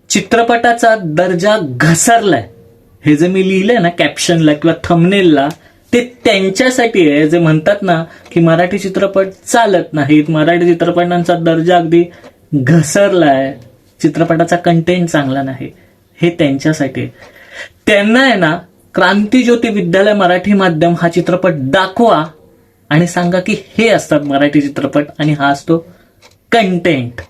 चित्रपटाचा दर्जा घसरलाय हे जे मी लिहिलंय ना कॅप्शनला किंवा थंबनेलला, ते त्यांच्यासाठी आहे जे म्हणतात ना की मराठी चित्रपट चालत नाहीत, मराठी चित्रपटांचा दर्जा अगदी घसरलाय, चित्रपटाचा कंटेंट चांगला नाही, हे त्यांच्यासाठी आहे. त्यांना आहे ना क्रांतिज्योती विद्यालय मराठी माध्यम हा चित्रपट दाखवा आणि सांगा की हे असतात मराठी चित्रपट आणि हा असतो कंटेंट.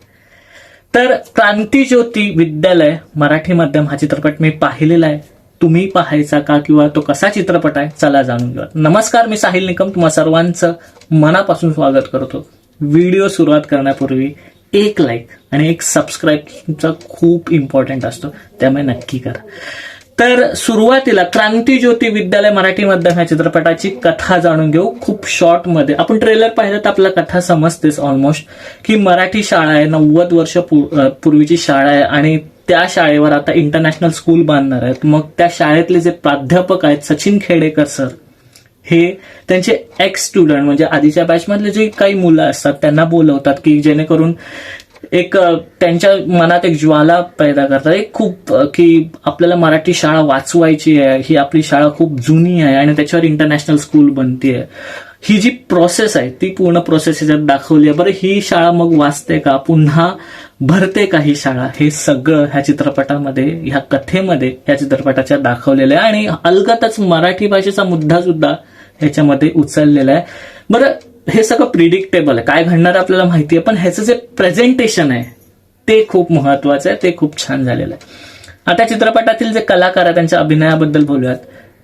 तर क्रांतिज्योती विद्यालय मराठी माध्यम हा चित्रपट मी पाहिलेला आहे. तुम्ही पाहायचा का किंवा तो कसा चित्रपट आहे चला जाणून घेऊया. नमस्कार, मी साहिल निकम तुम्हा सर्वांचं मनापासून स्वागत करतो. व्हिडिओ सुरुवात करण्यापूर्वी एक लाईक आणि एक सबस्क्राईबचा खूप इम्पॉर्टंट असतो, त्यामुळे नक्की करा. तर सुरुवातीला क्रांतिज्योती विद्यालय मराठी माध्यम या चित्रपटाची कथा जाणून घेऊ. खूप शॉर्ट मध्ये आपण ट्रेलर पाहिलं तर आपल्याला कथा समजतेच ऑलमोस्ट, की मराठी शाळा आहे, 90 वर्ष पूर्वीची शाळा आहे आणि त्या शाळेवर आता इंटरनॅशनल स्कूल बांधणार आहेत. मग त्या शाळेतले जे प्राध्यापक आहेत सचिन खेडेकर सर, हे त्यांचे एक्स स्टुडंट म्हणजे आधीच्या बॅचमधले जे काही मुलं असतात त्यांना बोलवतात की जेणेकरून एक त्यांच्या मनात एक ज्वाला पैदा करतात, एक खूप की आपल्याला मराठी शाळा वाचवायची आहे, ही आपली शाळा खूप जुनी आहे आणि त्याच्यावर इंटरनॅशनल स्कूल बनतीये. ही जी प्रोसेस आहे ती पूर्ण प्रोसेस याच्यात दाखवली आहे. बरं, ही शाळा मग वाचते का, पुन्हा भरते का ही शाळा, हे सगळं ह्या चित्रपटामध्ये, ह्या कथेमध्ये, ह्या चित्रपटाच्या दाखवलेलं आहे आणि अलगतच मराठी भाषेचा मुद्दा सुद्धा ह्याच्यामध्ये उचललेला आहे. बरं, हे सगळं प्रिडिक्टेबल आहे, काय घडणार आपल्याला माहिती आहे, पण ह्याचं जे प्रेझेंटेशन आहे ते खूप महत्वाचं आहे, ते खूप छान झालेलं आहे. आता चित्रपटातील जे कलाकार आहेत त्यांच्या अभिनयाबद्दल बोलूयात.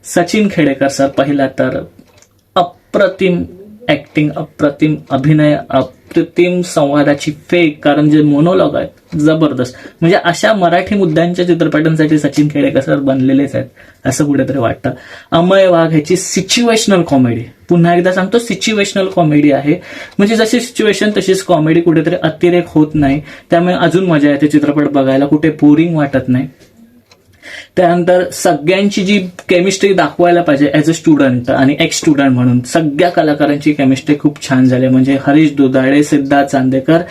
सचिन खेडेकर सर पहिला तर अप्रतिम ऍक्टिंग, अप्रतिम अभिनय, अप्रतिम संवादाची फेक, कारण जे मोनोलॉग आहेत जबरदस्त. म्हणजे अशा मराठी मुद्द्यांच्या चित्रपटांसाठी सचिन खेडेकर सर बनलेलेच आहेत असं कुठेतरी वाटतं. अमय वाघ ह्याची सिच्युएशनल कॉमेडी, पुन्हा एकदा सांगतो सिच्युएशनल कॉमेडी आहे, म्हणजे जशी सिच्युएशन तशीच कॉमेडी, कुठेतरी अतिरेक होत नाही, त्यामुळे अजून मजा येते चित्रपट बघायला, कुठे बोरिंग वाटत नाही. त्यानंतर सगळ्यांची जी केमिस्ट्री दाखवायला पाहिजे ऍज अ स्टुडंट आणि एक्स स्टुडंट म्हणून, सगळ्या कलाकारांची केमिस्ट्री खूप छान झाली. म्हणजे हरीश दुधाळे, सिद्धार्थ चांदेकर,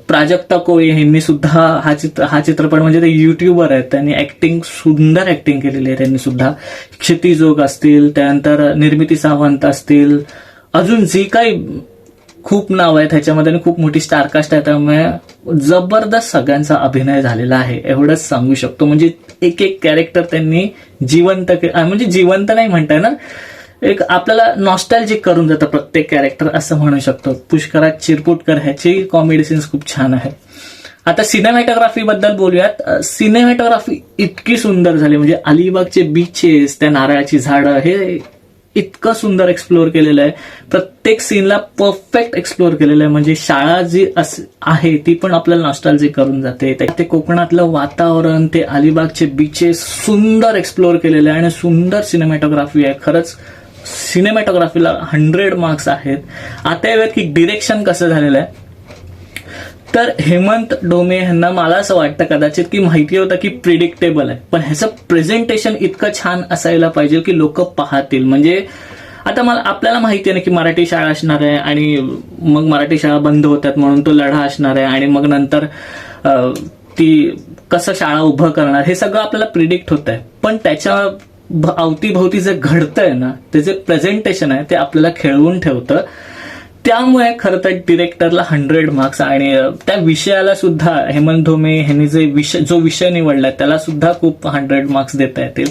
प्राजक्ता कोळी यांनी सुद्धा हा चित्रपट, म्हणजे ते युट्यूबर आहेत, त्यांनी ऍक्टिंग, सुंदर ऍक्टिंग केलेली आहे त्यांनी सुद्धा. क्षितिजोग असतील, त्यानंतर निर्मिती सावंत असतील, अजून जी काही खूप नाव आहेत ह्याच्यामध्ये आणि खूप मोठी स्टारकास्ट आहे, त्यामुळे जबरदस्त सगळ्यांचा अभिनय झालेला आहे एवढंच सांगू शकतो. म्हणजे एक एक कॅरेक्टर त्यांनी जिवंत, म्हणजे जिवंत नाही म्हणता येणार, एक आपल्याला नॉस्टॅल्जिक करून जातं प्रत्येक कॅरेक्टर असं म्हणू शकतो. पुष्कराज चिरपुटकर ह्याची कॉमेडी सीन्स खूप छान आहे. आता सिनेमॅटोग्राफी बद्दल बोलूयात. सिनेमॅटोग्राफी इतकी सुंदर झाली, म्हणजे अलिबागचे बीचेस, त्या नारळाची झाडं, हे इतकं सुंदर एक्सप्लोअर केलेलं आहे. प्रत्येक सीनला परफेक्ट एक्सप्लोअर केलेलं आहे. म्हणजे शाळा जी आहे ती पण आपल्याला नॉस्टॅल्जिक करून जाते. ते कोकणातलं वातावरण, ते अलिबागचे बीचेस सुंदर एक्सप्लोअर केलेलं आहे आणि सुंदर सिनेमॅटोग्राफी आहे. खरंच सिनेमॅटोग्राफीला 100 मार्क्स आहेत. आता यावेळी की डिरेक्शन कसं झालेलं आहे, तर हेमंत डोमे यांना मला असं वाटतं कदाचित की माहिती होतं की प्रिडिक्टेबल आहे, पण ह्याचं प्रेझेंटेशन इतकं छान असायला पाहिजे की लोक पाहतील. म्हणजे आता आपल्याला माहिती आहे ना की मराठी शाळा असणार आहे आणि मग मराठी शाळा बंद होतात म्हणून तो लढा असणार आहे आणि मग नंतर ती कसं शाळा उभं करणार, हे सगळं आपल्याला प्रिडिक्ट होत आहे. पण त्याच्या अवतीभोवती जे घडतंय ना, ते जे प्रेझेंटेशन आहे ते आपल्याला खेळवून ठेवतं. त्यामुळे खरं तर डिरेक्टरला 100 मार्क्स आणि त्या विषयाला सुद्धा हेमंत डोमे यांनी जो विषय निवडला त्याला सुद्धा खूप 100 मार्क्स देता येतील.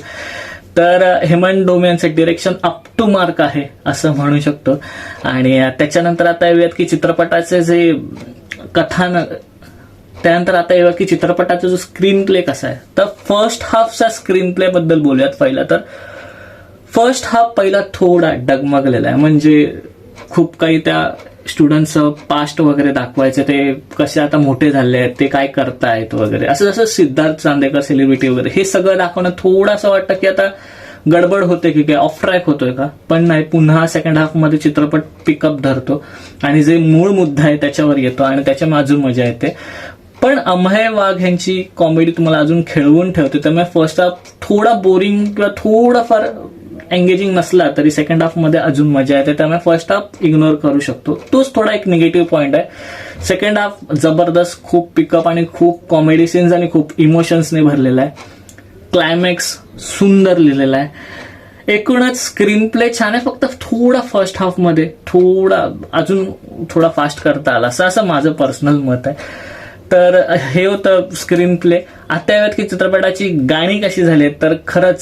तर हेमंत डोमे यांचं डिरेक्शन अप टू मार्क आहे असं म्हणू शकतो. आणि त्याच्यानंतर आता येऊयात की चित्रपटाचे जे कथानक, त्यानंतर आता येऊयात की चित्रपटाचा जो स्क्रीन प्ले कसा आहे. तर फर्स्ट हाफचा स्क्रीन प्ले बद्दल बोलूयात. पहिला तर फर्स्ट हाफ पहिला थोडा डगमगलेला आहे. म्हणजे खूप काही त्या स्टुडंटचं पास्ट वगैरे दाखवायचं, ते कसे आता मोठे झाले आहेत, ते काय करतायत वगैरे, असं जसं सिद्धार्थ चांदेकर सेलिब्रिटी वगैरे, हे सगळं दाखवणं थोडंसं वाटतं की आता गडबड होते की काय, ऑफ ट्रॅक होतोय का. पण नाही, पुन्हा सेकंड हाफ मध्ये चित्रपट पिकअप धरतो आणि जे मूळ मुद्दा आहे त्याच्यावर येतो आणि त्याच्यामुळे अजून मजा येते. पण अमय वाघ यांची कॉमेडी तुम्हाला अजून खेळवून ठेवते. त्यामुळे फर्स्ट हाफ थोडा बोरिंग किंवा थोडाफार एंगेजिंग नसला तरी सेकंड हाफ मध्ये अजून मजा येते. त्यामुळे फर्स्ट हाफ इग्नोर करू शकतो. तोच थोडा एक निगेटिव्ह पॉइंट आहे. सेकंड हाफ जबरदस्त, खूप पिकअप आणि खूप कॉमेडी सीन्स आणि खूप इमोशन्सने भरलेला आहे. क्लायमॅक्स सुंदर लिहिलेला आहे. एकूणच स्क्रीन प्ले छान आहे, फक्त थोडा फर्स्ट हाफ मध्ये अजून थोडा फास्ट करता आला असं माझं पर्सनल मत आहे. तर हे होतं स्क्रीन प्ले. आता यावेत की चित्रपटाची गाणी कशी झाली, तर खरंच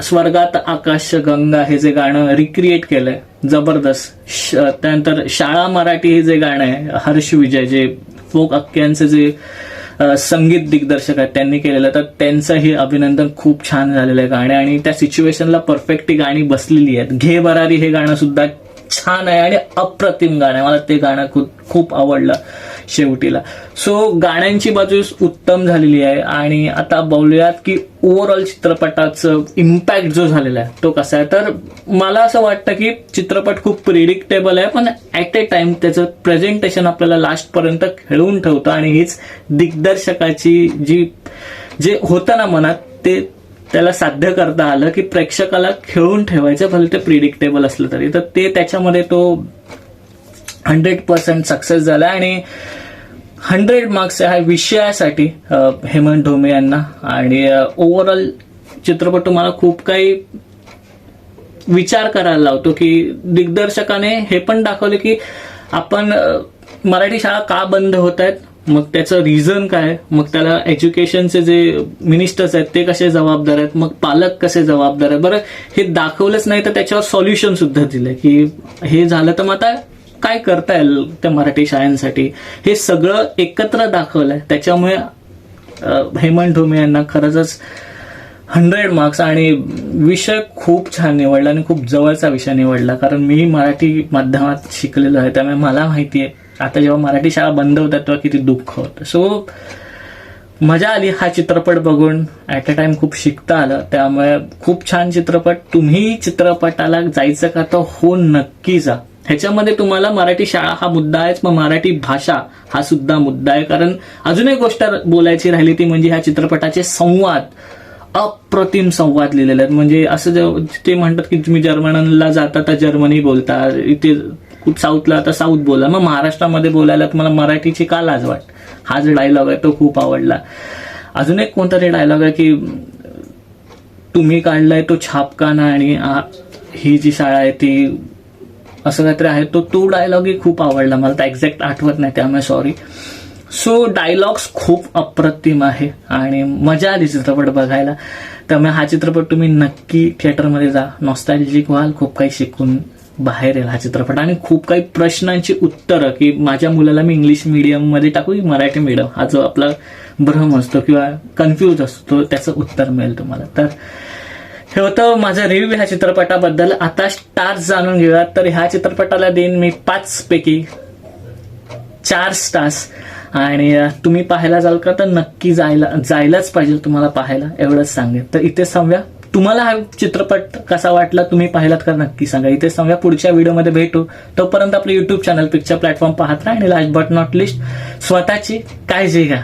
स्वर्गात आकाश गंगा हे जे गाणं रिक्रिएट केलंय जबरदस्त. त्यानंतर शाळा मराठी हे जे गाणं आहे, हर्ष विजय जे फोक अख्ख्यांचे जे संगीत दिग्दर्शक आहेत त्यांनी केलेलं, तर त्यांचंही अभिनंदन. खूप छान झालेलं आहे गाणे आणि त्या सिच्युएशनला परफेक्ट ती गाणी बसलेली आहेत. घे भरारी हे गाणं सुद्धा छान आहे आणि अप्रतिम गाणं आहे. मला ते गाणं खूप आवडलं शेवटीला. सो गाण्यांची बाजू उत्तम झालेली आहे. आणि आता बोलूयात की ओव्हरऑल चित्रपटाचं इम्पॅक्ट जो झालेला आहे तो कसा आहे. तर मला असं वाटतं की चित्रपट खूप प्रिडिक्टेबल आहे, पण ऍट ए टाइम त्याचं प्रेझेंटेशन आपल्याला लास्ट पर्यंत खेळवून ठेवतं. आणि हीच दिग्दर्शकाची जे होतं ना मनात, ते त्याला साध्य करता आलं की प्रेक्षकाला खेळून ठेवायचं, भले ते प्रिडिक्टेबल असलं तरी. तर ते त्याच्यामध्ये तो 100% सक्सेस झाला. आणि 100 मार्क्स ह्या विषयासाठी हेमंत ढोमे यांना. आणि ओव्हरऑल चित्रपट तुम्हाला खूप काही विचार करायला लावतो की दिग्दर्शकाने हे पण दाखवले की आपण मराठी शाळा का बंद होत आहेत, मग त्याचं रिझन काय, मग त्याला एज्युकेशनचे जे मिनिस्टर्स आहेत ते कसे जबाबदार आहेत, मग पालक कसे जबाबदार आहेत. बरं, हे दाखवलंच नाही तर त्याच्यावर सॉल्युशन सुद्धा दिलं की हे झालं तर मग आता काय करता येईल त्या मराठी शाळांसाठी, हे सगळं एकत्र दाखवलंय. त्याच्यामुळे हेमंत ढोमे यांना खरंच 100 मार्क्स. आणि विषय खूप छान निवडला आणि खूप जवळचा विषय निवडला, कारण मी मराठी माध्यमात शिकलेलो आहे, त्यामुळे मला माहिती आहे आता जेव्हा मराठी शाळा बंद होतात तेव्हा किती दुःख होतं. सो मजा आली हा चित्रपट बघून. ऍट अ टाइम खूप शिकता आलं, त्यामुळे खूप छान चित्रपट. तुम्ही चित्रपटाला जायचं का तर हो नक्की जा. ह्याच्यामध्ये तुम्हाला मराठी शाळा हा मुद्दा आहेच, मग मराठी भाषा हा सुद्धा मुद्दा आहे. कारण अजून एक गोष्ट बोलायची राहिली ती म्हणजे ह्या चित्रपटाचे संवाद, अप्रतिम संवाद लिहिलेले आहेत. म्हणजे असं ते म्हणतात की तुम्ही जर्मनला जाता तर जर्मनी बोलता, इथे साऊथला तर साऊथ बोला, मग महाराष्ट्रामध्ये बोलायला तुम्हाला मराठीची का लाज वाट. हा जो डायलॉग आहे तो खूप आवडला. अजून एक कोणता तरी डायलॉग आहे की तुम्ही काढलाय तो छापखाना आणि ही जी शाळा आहे ती असं काहीतरी आहे, तो डायलॉगही खूप आवडला मला. तर एक्झॅक्ट आठवत नाही त्यामुळे सॉरी. सो डायलॉग्स खूप अप्रतिम आहे आणि मजा आली चित्रपट बघायला. त्यामुळे हा चित्रपट तुम्ही नक्की थिएटरमध्ये जा, नॉस्टॅल्जिक व्हाल, खूप काही शिकून बाहेर येईल हा चित्रपट. आणि खूप काही प्रश्नांची उत्तरं की माझ्या मुलाला मी इंग्लिश मीडियम मध्ये टाकू की मराठी मीडियम, हा जो आपला भ्रम असतो किंवा कन्फ्यूज असतो त्याचं उत्तर मिळेल तुम्हाला. तर हे होतं माझं रिव्ह्यू ह्या चित्रपटाबद्दल. आता स्टार्स जाणून घेऊयात. तर ह्या चित्रपटाला देईन मी 5 पैकी 4 स्टार्स. आणि तुम्ही पाहायला जाल का तर नक्की जायलाच पाहिजे तुम्हाला पाहायला, एवढंच सांगेन. तर इथेच थांबूया. तुम्हाला हा चित्रपट कसा वाटला, तुम्ही पाहिलात का नक्की सांगा. इथेच थांबूया, पुढच्या व्हिडिओमध्ये भेटू. तोपर्यंत आपलं युट्यूब चॅनल पिक्चर प्लॅटफॉर्म पाहत राहा. आणि लास्ट बट नॉट लिस्ट, स्वतःची काळजी घ्या.